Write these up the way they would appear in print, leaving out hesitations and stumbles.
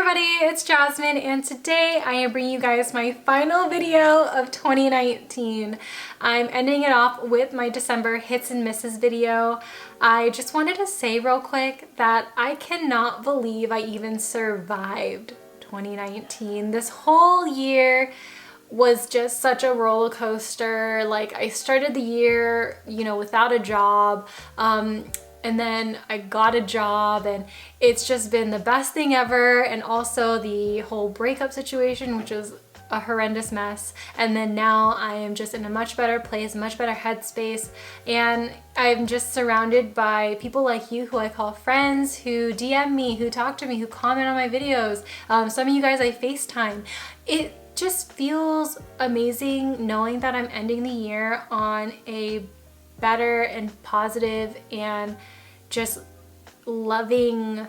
everybody, it's Jasmine, and today I am bringing you guys my final video of 2019. I'm ending it off with my December hits and misses video. I just wanted to say real quick that I cannot believe I even survived 2019. This whole year was just such a roller coaster. Like, I started the year, without a job. And then I got a job, and it's just been the best thing ever. And also the whole breakup situation, which was a horrendous mess. And then now I am just in a much better place, much better headspace. And I'm just surrounded by people like you who I call friends, who DM me, who talk to me, who comment on my videos. Some of you guys I FaceTime. It just feels amazing knowing that I'm ending the year on a better and positive and just loving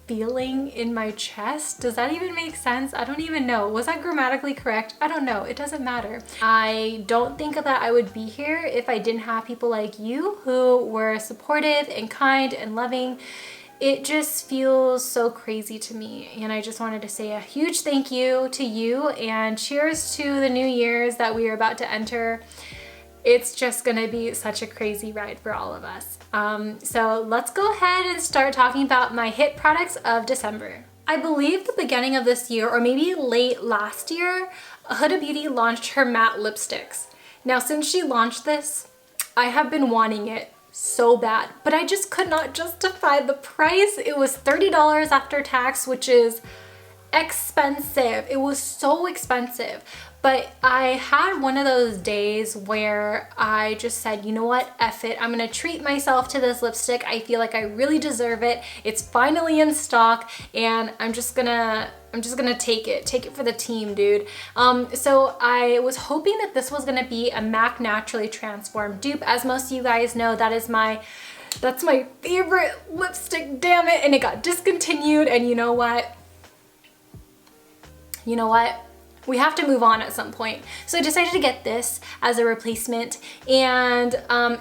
feeling in my chest. Does that even make sense? I don't even know. Was that grammatically correct? I don't know. It doesn't matter. I don't think that I would be here if I didn't have people like you who were supportive and kind and loving. It just feels so crazy to me, and I just wanted to say a huge thank you to you and cheers to the new years that we are about to enter. It's just gonna be such a crazy ride for all of us. So let's go ahead and start talking about my hit products of December. I believe the beginning of this year, or maybe late last year, Huda Beauty launched her matte lipsticks. Now, since she launched this, I have been wanting it so bad, but I just could not justify the price. It was $30 after tax, which is expensive. It was so expensive. But I had one of those days where I just said, you know what, F it. I'm gonna treat myself to this lipstick. I feel like I really deserve it. It's finally in stock, and I'm just gonna take it for the team, dude. So I was hoping that this was gonna be a MAC Naturally Transformed dupe. As most of you guys know, that's my favorite lipstick, damn it, and it got discontinued. And you know what? We have to move on at some point. So I decided to get this as a replacement, and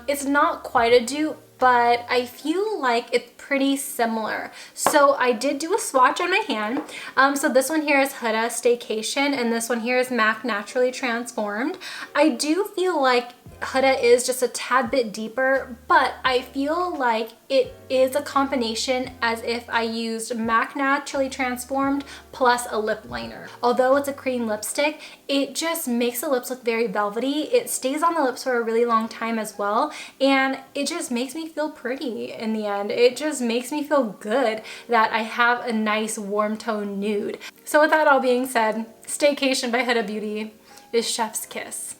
it's not quite a dupe, but I feel like it's pretty similar. So I did do a swatch on my hand. So this one here is Huda Staycation, and this one here is MAC Naturally Transformed. I do feel like Huda is just a tad bit deeper, but I feel like it is a combination as if I used MAC Naturally Transformed plus a lip liner. Although it's a cream lipstick, it just makes the lips look very velvety. It stays on the lips for a really long time as well, and it just makes me feel pretty in the end. It just makes me feel good that I have a nice warm tone nude. So with that all being said, Staycation by Huda Beauty is chef's kiss.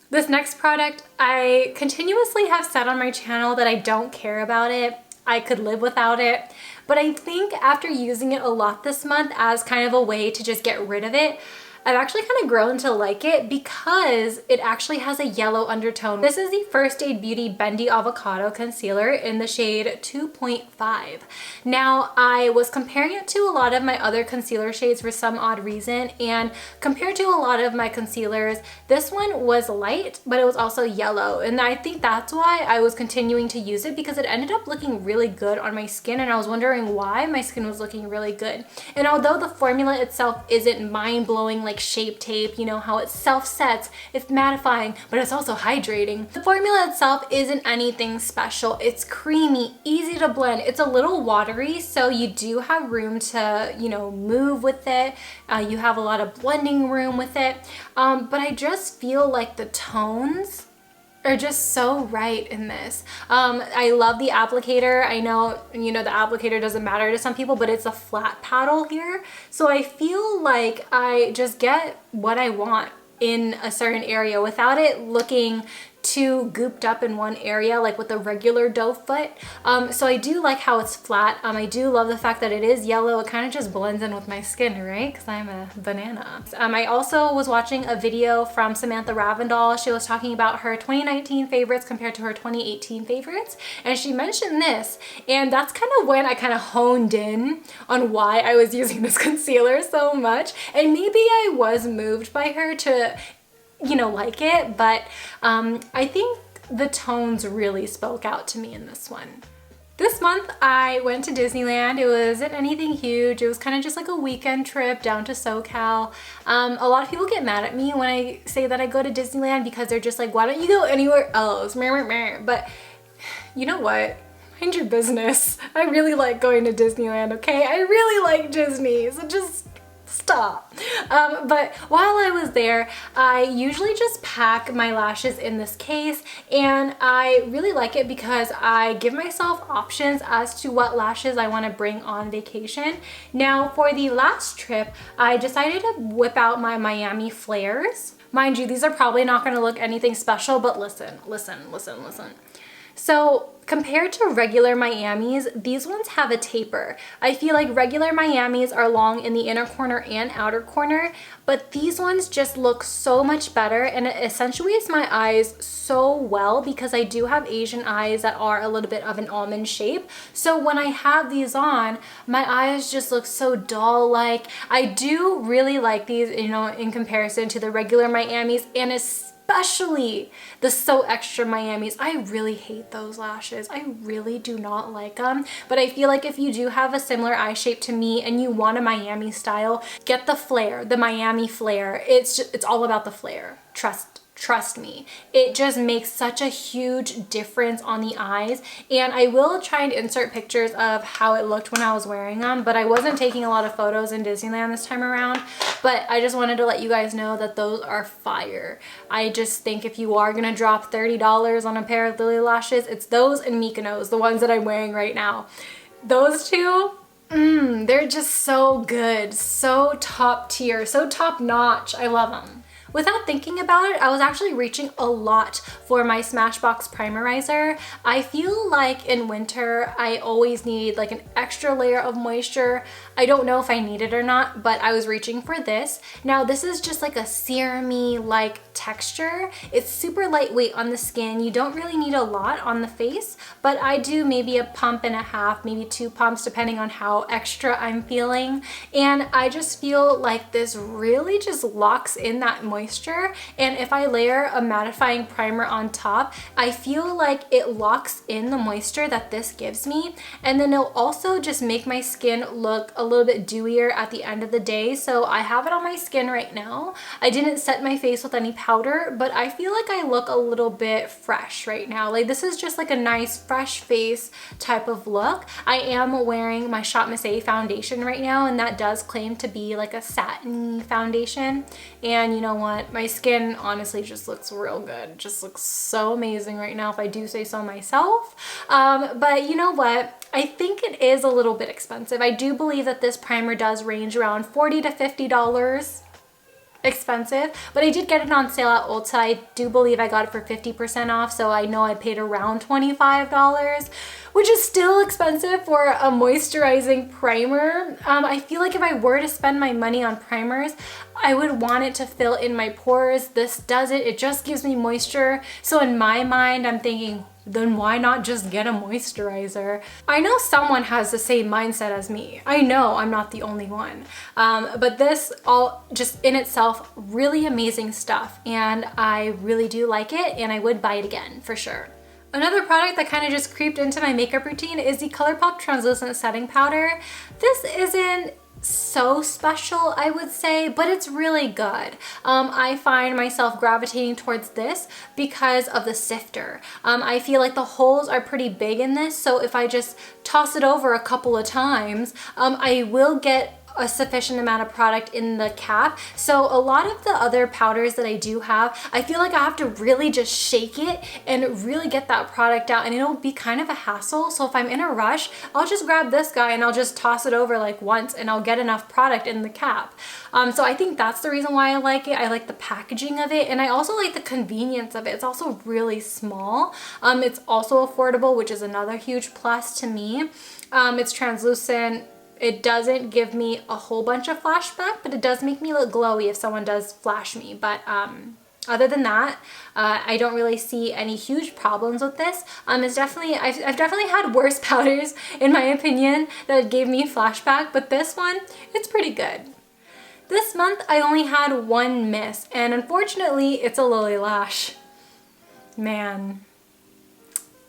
This next product, I continuously have said on my channel that I don't care about it. I could live without it. But I think after using it a lot this month as kind of a way to just get rid of it, I've actually kind of grown to like it because it actually has a yellow undertone. This is the First Aid Beauty Bendy Avocado Concealer in the shade 2.5. Now, I was comparing it to a lot of my other concealer shades for some odd reason, and compared to a lot of my concealers, this one was light, but it was also yellow, and I think that's why I was continuing to use it, because it ended up looking really good on my skin, and I was wondering why my skin was looking really good. And although the formula itself isn't mind-blowing like Shape Tape, you know how it self-sets, it's mattifying, but it's also hydrating. The formula itself isn't anything special. It's creamy, easy to blend. It's a little watery, so you do have room to, move with it. You have a lot of blending room with it. But I just feel like the tones are just so right in this. I love the applicator. I know, the applicator doesn't matter to some people, but it's a flat paddle here. So I feel like I just get what I want in a certain area without it looking too gooped up in one area like with a regular doe foot. So I do like how it's flat. I do love the fact that it is yellow. It kind of just blends in with my skin, right? Because I'm a banana. I also was watching a video from Samantha Ravndal. She was talking about her 2019 favorites compared to her 2018 favorites, and she mentioned this, and that's kind of when I kind of honed in on why I was using this concealer so much. And maybe I was moved by her to like it, but I think the tones really spoke out to me in this one. This month I went to Disneyland. It wasn't anything huge. It was kind of just like a weekend trip down to SoCal. A lot of people get mad at me when I say that I go to Disneyland because they're just like, why don't you go anywhere else? But you know what? Mind your business. I really like going to Disneyland, okay? I really like Disney, so just stop. But while I was there, I usually just pack my lashes in this case, and I really like it because I give myself options as to what lashes I want to bring on vacation. Now for the last trip, I decided to whip out my Miami Flares. Mind you, these are probably not going to look anything special, but listen. So compared to regular Miamis, these ones have a taper. I feel like regular Miamis are long in the inner corner and outer corner, but these ones just look so much better, and it accentuates my eyes so well because I do have Asian eyes that are a little bit of an almond shape. So when I have these on, my eyes just look so dull. Like, I do really like these, you know, in comparison to the regular Miamis, and especially the So Extra Miamis. I really hate those lashes. I really do not like them. But I feel like if you do have a similar eye shape to me and you want a Miami style, get the flare, the Miami Flare. It's all about the flare. Trust me, it just makes such a huge difference on the eyes. And I will try and insert pictures of how it looked when I was wearing them, but I wasn't taking a lot of photos in Disneyland this time around. But I just wanted to let you guys know that those are fire. I just think if you are gonna drop $30 on a pair of Lilly lashes, it's those and Mykonos, the ones that I'm wearing right now. Those two, they're just so good, so top tier, so top notch. I love them. Without thinking about it, I was actually reaching a lot for my Smashbox Primerizer. I feel like in winter, I always need like an extra layer of moisture. I don't know if I need it or not, but I was reaching for this. Now this is just like a serum-y like texture. It's super lightweight on the skin. You don't really need a lot on the face, but I do maybe a pump and a half, maybe 2 pumps, depending on how extra I'm feeling. And I just feel like this really just locks in that moisture. And if I layer a mattifying primer on top, I feel like it locks in the moisture that this gives me. And then it'll also just make my skin look a little bit dewier at the end of the day. So I have it on my skin right now. I didn't set my face with any powder, but I feel like I look a little bit fresh right now. Like, this is just like a nice fresh face type of look. I am wearing my ShopMissA foundation right now, and that does claim to be like a satin foundation. And you know what? My skin honestly just looks real good. It just looks so amazing right now, if I do say so myself. But you know what? I think it is a little bit expensive. I do believe that this primer does range around $40 to $50. Expensive, but I did get it on sale at Ulta. I do believe I got it for 50% off, so I know I paid around $25, which is still expensive for a moisturizing primer. I feel like if I were to spend my money on primers, I would want it to fill in my pores. This does it. It just gives me moisture. So in my mind, I'm thinking, then why not just get a moisturizer? I know someone has the same mindset as me. I know I'm not the only one. But this all just in itself, really amazing stuff. And I really do like it, and I would buy it again for sure. Another product that kind of just creeped into my makeup routine is the Colourpop Translucent Setting Powder. This isn't so special, I would say, but it's really good. I find myself gravitating towards this because of the sifter. I feel like the holes are pretty big in this, so if I just toss it over a couple of times, I will get a sufficient amount of product in the cap. So a lot of the other powders that I do have, I feel like I have to really just shake it and really get that product out, and it'll be kind of a hassle. So if I'm in a rush, I'll just grab this guy and I'll just toss it over like once, and I'll get enough product in the cap. So I think that's the reason why I like it. I like the packaging of it, and I also like the convenience of it. It's also really small. It's also affordable, which is another huge plus to me. It's translucent. It doesn't give me a whole bunch of flashback, but it does make me look glowy if someone does flash me. But other than that, I don't really see any huge problems with this. It's definitely, I've definitely had worse powders, in my opinion, that gave me flashback, but this one, it's pretty good. This month, I only had one miss, and unfortunately, it's a Lilly lash. Man,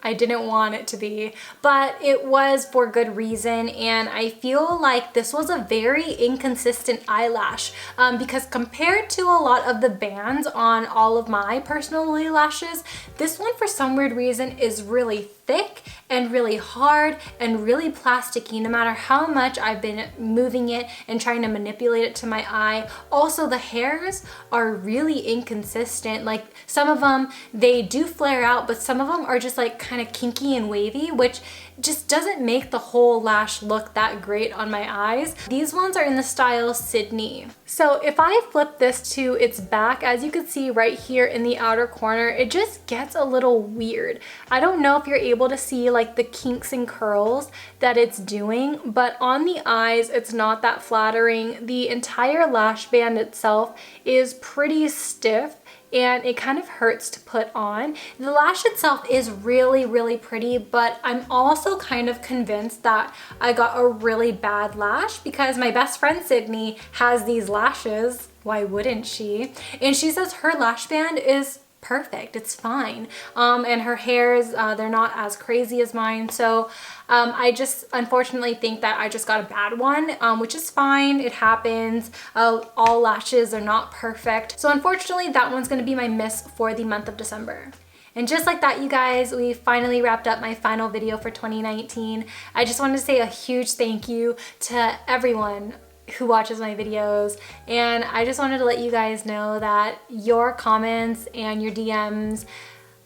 I didn't want it to be, but it was for good reason. And I feel like this was a very inconsistent eyelash because compared to a lot of the bands on all of my personal Lilly lashes, this one for some weird reason is really thick and really hard and really plasticky no matter how much I've been moving it and trying to manipulate it to my eye. Also, the hairs are really inconsistent. Like some of them, they do flare out, but some of them are just like kind of kinky and wavy, which just doesn't make the whole lash look that great on my eyes. These ones are in the style Sydney. So if I flip this to its back, as you can see right here in the outer corner, it just gets a little weird. I don't know if you're able to see like the kinks and curls that it's doing, but on the eyes, it's not that flattering. The entire lash band itself is pretty stiff and it kind of hurts to put on. The lash itself is really, really pretty, but I'm also kind of convinced that I got a really bad lash because my best friend Sydney has these lashes. Why wouldn't she? And she says her lash band is perfect, it's fine. And her hairs, they're not as crazy as mine. So I just unfortunately think that I just got a bad one, which is fine, it happens. All lashes are not perfect. So unfortunately that one's gonna be my miss for the month of December. And just like that, you guys, we finally wrapped up my final video for 2019. I just wanted to say a huge thank you to everyone who watches my videos, and I just wanted to let you guys know that your comments and your DMs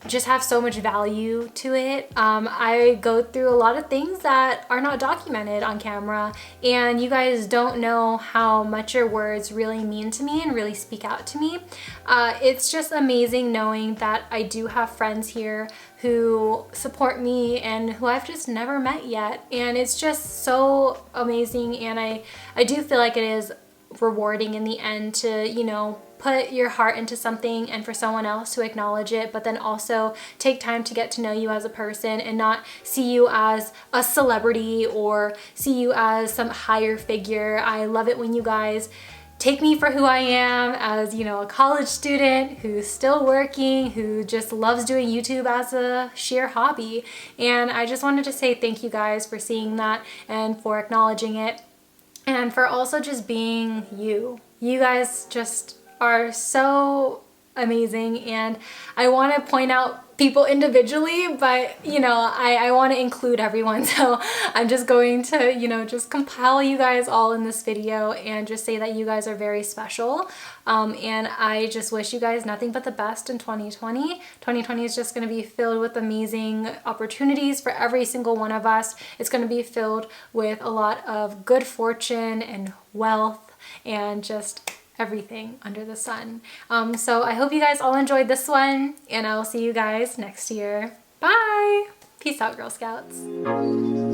just have so much value to it. I go through a lot of things that are not documented on camera, and you guys don't know how much your words really mean to me and really speak out to me. It's just amazing knowing that I do have friends here who support me and who I've just never met yet, and it's just so amazing. And I do feel like it is rewarding in the end to, you know, put your heart into something and for someone else to acknowledge it, but then also take time to get to know you as a person and not see you as a celebrity or see you as some higher figure. I love it when you guys take me for who I am as, you know, a college student who's still working, who just loves doing YouTube as a sheer hobby. And I just wanted to say thank you guys for seeing that and for acknowledging it and for also just being you. You guys just are so amazing, and I want to point out people individually, but you know, I want to include everyone, so I'm just going to, you know, just compile you guys all in this video and just say that you guys are very special, and I just wish you guys nothing but the best in 2020. 2020 is just going to be filled with amazing opportunities for every single one of us. It's going to be filled with a lot of good fortune and wealth and just everything under the sun. So I hope you guys all enjoyed this one, and I will see you guys next year. Bye! Peace out, Girl Scouts.